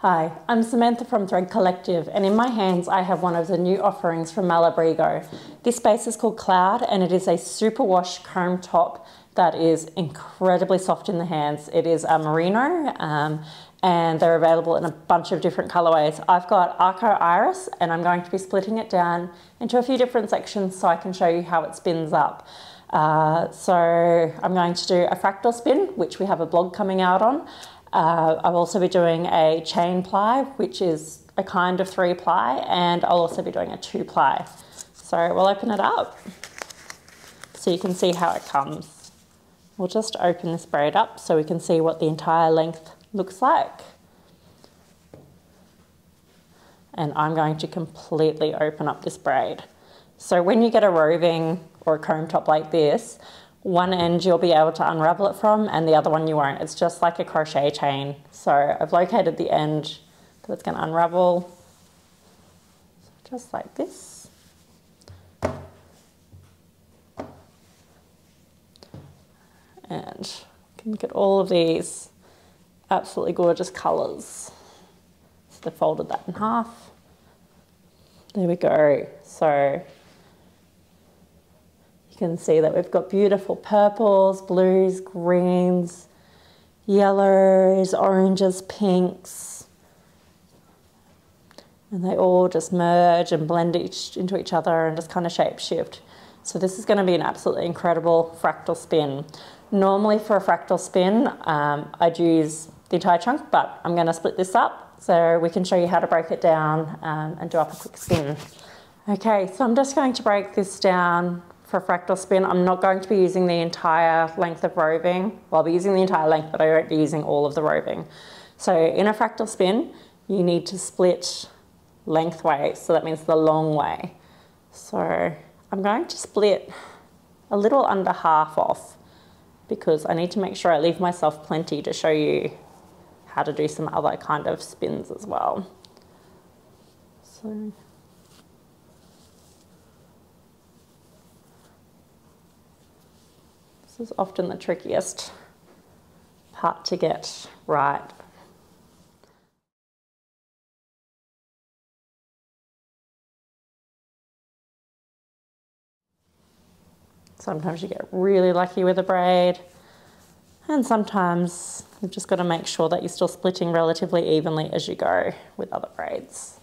Hi, I'm Samantha from Thread Collective, and in my hands I have one of the new offerings from Malabrigo. This base is called Cloud, and it is a superwash chrome top that is incredibly soft in the hands. It is a merino, and they're available in a bunch of different colorways. I've got Arco Iris, and I'm going to be splitting it down into a few different sections so I can show you how it spins up. So I'm going to do a fractal spin, which we have a blog coming out on. I'll also be doing a chain ply, which is a kind of 3-ply, and I'll also be doing a 2-ply. So we'll open it up so you can see how it comes. We'll just open this braid up so we can see what the entire length looks like. And I'm going to completely open up this braid. So when you get a roving or a comb top like this, one end you'll be able to unravel it from and the other one you won't. It's just like a crochet chain. So I've located the end that it's going to unravel, just like this. And you can look at all of these absolutely gorgeous colours. So they've folded that in half. There we go. So you can see that we've got beautiful purples, blues, greens, yellows, oranges, pinks. And they all just merge and blend into each other and just kind of shape shift. So this is going to be an absolutely incredible fractal spin. Normally for a fractal spin, I'd use the entire chunk, but I'm going to split this up so we can show you how to break it down and do up a quick spin. Okay, so I'm just going to break this down for a fractal spin. I'm not going to be using the entire length of roving. Well, I'll be using the entire length, but I won't be using all of the roving. So in a fractal spin, you need to split lengthways, so that means the long way. So I'm going to split a little under half off because I need to make sure I leave myself plenty to show you how to do some other kind of spins as well. So this is often the trickiest part to get right. Sometimes you get really lucky with a braid, and sometimes you've just got to make sure that you're still splitting relatively evenly as you go with other braids.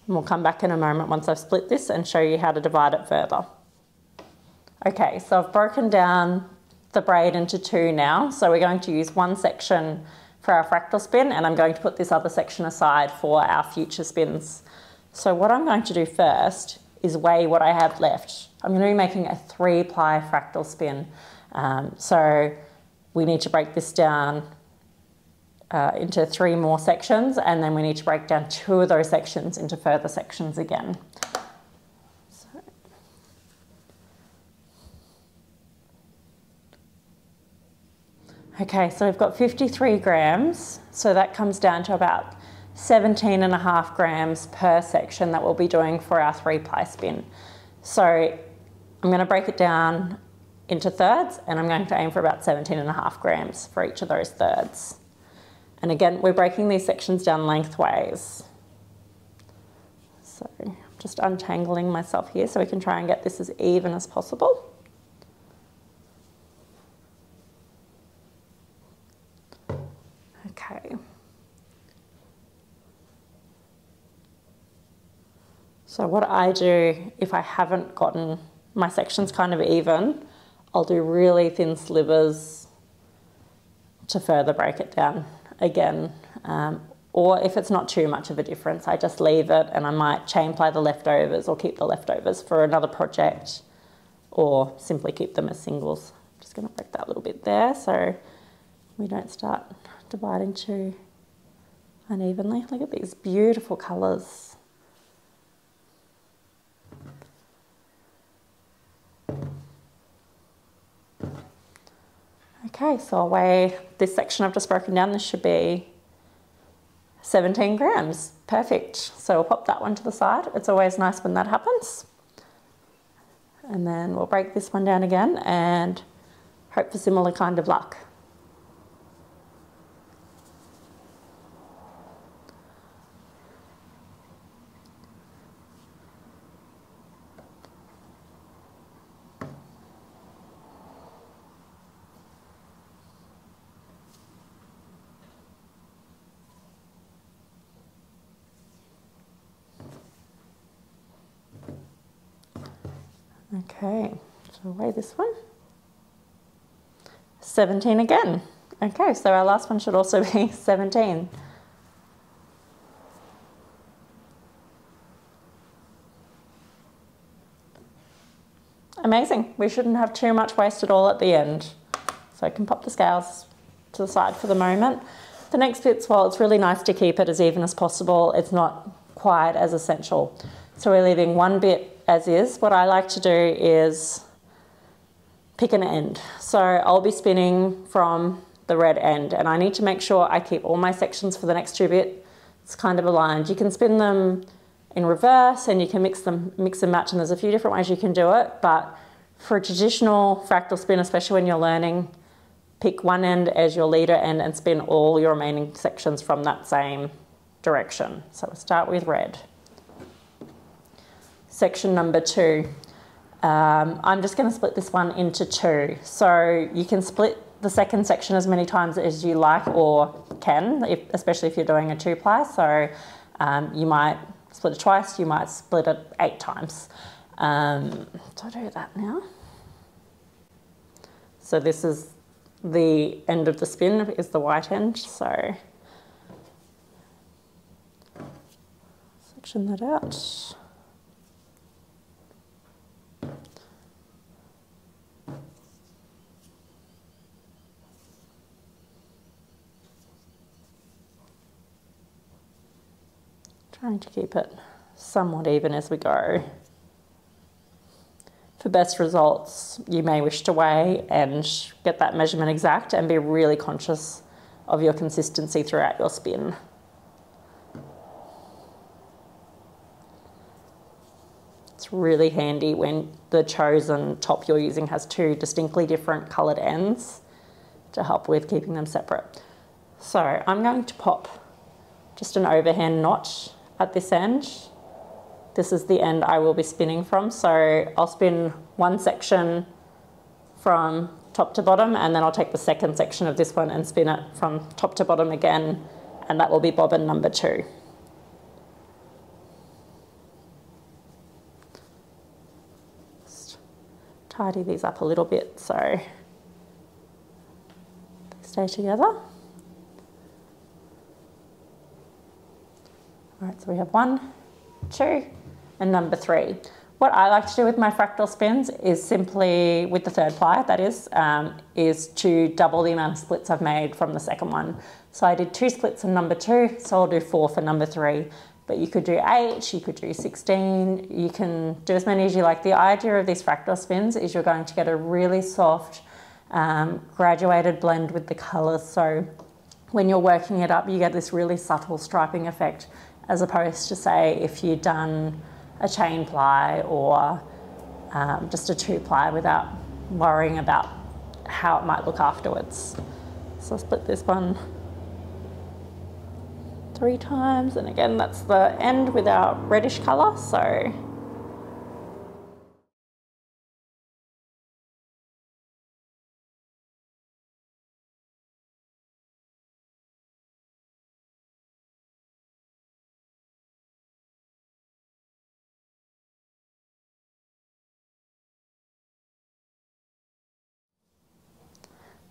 And we'll come back in a moment once I've split this and show you how to divide it further. Okay, so I've broken down the braid into two now. So we're going to use one section for our fractal spin, and I'm going to put this other section aside for our future spins. So what I'm going to do first is weigh what I have left. I'm going to be making a 3-ply fractal spin. So we need to break this down into 3 more sections, and then we need to break down 2 of those sections into further sections again. Okay, so we've got 53 grams, so that comes down to about 17.5 grams per section that we'll be doing for our 3-ply spin. So I'm going to break it down into thirds, and I'm going to aim for about 17.5 grams for each of those thirds. And again, we're breaking these sections down lengthways. So I'm just untangling myself here so we can try and get this as even as possible. Okay. So what I do, if I haven't gotten my sections kind of even, I'll do really thin slivers to further break it down again. Or if it's not too much of a difference, I just leave it and I might chain ply the leftovers or keep the leftovers for another project, or simply keep them as singles. I'm just going to break that little bit there so we don't start dividing too unevenly. Look at these beautiful colours. Okay, so I'll weigh this section I've just broken down. This should be 17 grams. Perfect. So we'll pop that one to the side. It's always nice when that happens. And then we'll break this one down again and hope for similar kind of luck. Okay, so weigh this one. 17 again. Okay, so our last one should also be 17. Amazing. We shouldn't have too much waste at all at the end. So I can pop the scales to the side for the moment. The next bit's, while it's really nice to keep it as even as possible, it's not quite as essential. So we're leaving one bit as is. What I like to do is pick an end. So I'll be spinning from the red end, and I need to make sure I keep all my sections for the next two bits kind of aligned. You can spin them in reverse and you can mix and match, and there's a few different ways you can do it, but for a traditional fractal spin, especially when you're learning, pick one end as your leader end and spin all your remaining sections from that same direction. So we'll start with red. Section number 2. I'm just going to split this one into 2. So you can split the second section as many times as you like or can, especially if you're doing a 2-ply. So you might split it twice, you might split it 8 times. So I'll do that now. So this is the end of the spin, is the white end. So section that out. Trying to keep it somewhat even as we go. For best results, you may wish to weigh and get that measurement exact and be really conscious of your consistency throughout your spin. It's really handy when the chosen top you're using has 2 distinctly different coloured ends to help with keeping them separate. So I'm going to pop just an overhand knot at this end. This is the end I will be spinning from, so I'll spin one section from top to bottom, and then I'll take the second section of this one and spin it from top to bottom again, and that will be bobbin number 2. Just tidy these up a little bit so they stay together. All right, so we have 1, 2, and number 3. What I like to do with my fractal spins is simply, with the 3rd ply that is to double the amount of splits I've made from the second one. So I did 2 splits in number 2, so I'll do 4 for number 3. But you could do 8, you could do 16, you can do as many as you like. The idea of these fractal spins is you're going to get a really soft, graduated blend with the colours. So when you're working it up, you get this really subtle striping effect, as opposed to, say, if you'd done a chain ply or just a 2-ply without worrying about how it might look afterwards. So I'll split this one 3 times, and again that's the end with our reddish colour. So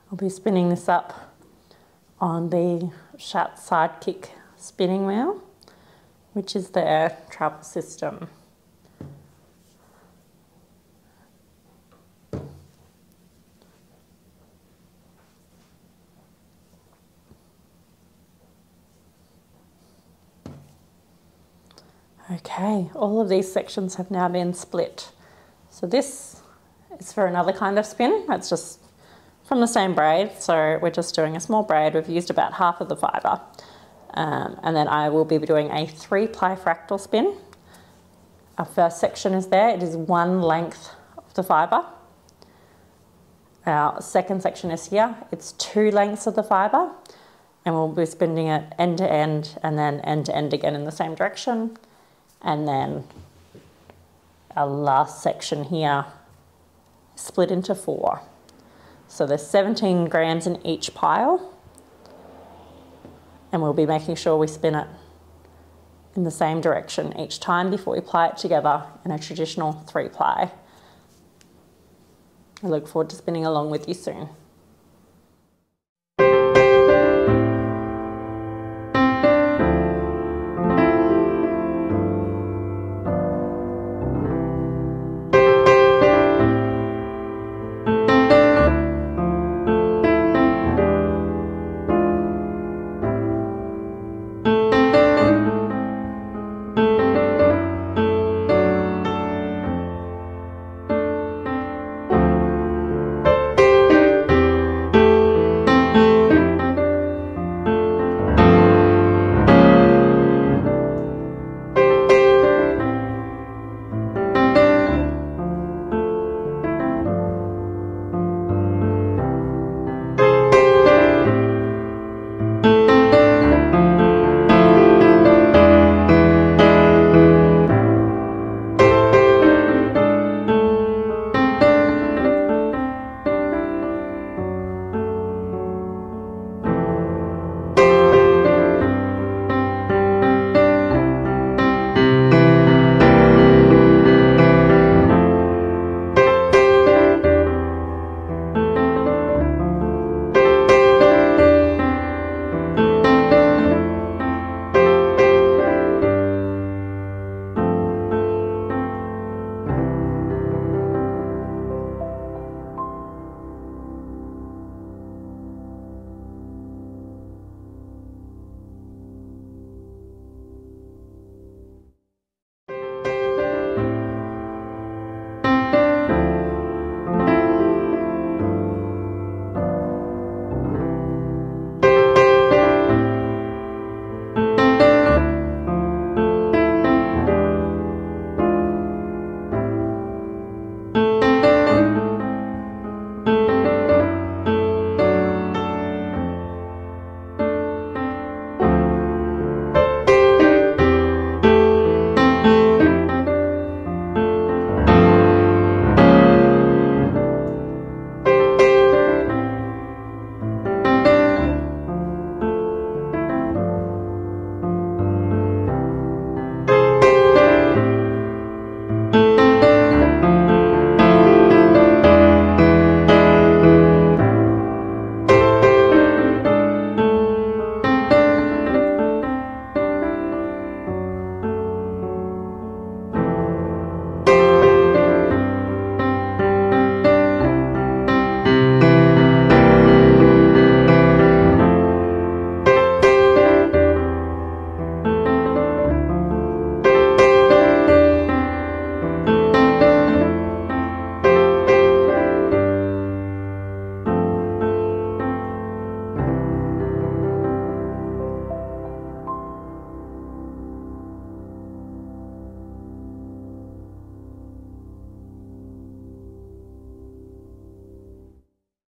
I'll be spinning this up on the Schatz Sidekick spinning wheel, which is their travel system. Okay, all of these sections have now been split. So this is for another kind of spin. That's just from the same braid, so we're just doing a small braid. We've used about half of the fibre, and then I will be doing a 3-ply fractal spin. Our first section is there. It is 1 length of the fibre. Our second section is here. It's 2 lengths of the fibre, and we'll be spinning it end to end and then end to end again in the same direction. And then our last section here is split into 4. So there's 17 grams in each pile, and we'll be making sure we spin it in the same direction each time before we ply it together in a traditional 3-ply. I look forward to spinning along with you soon.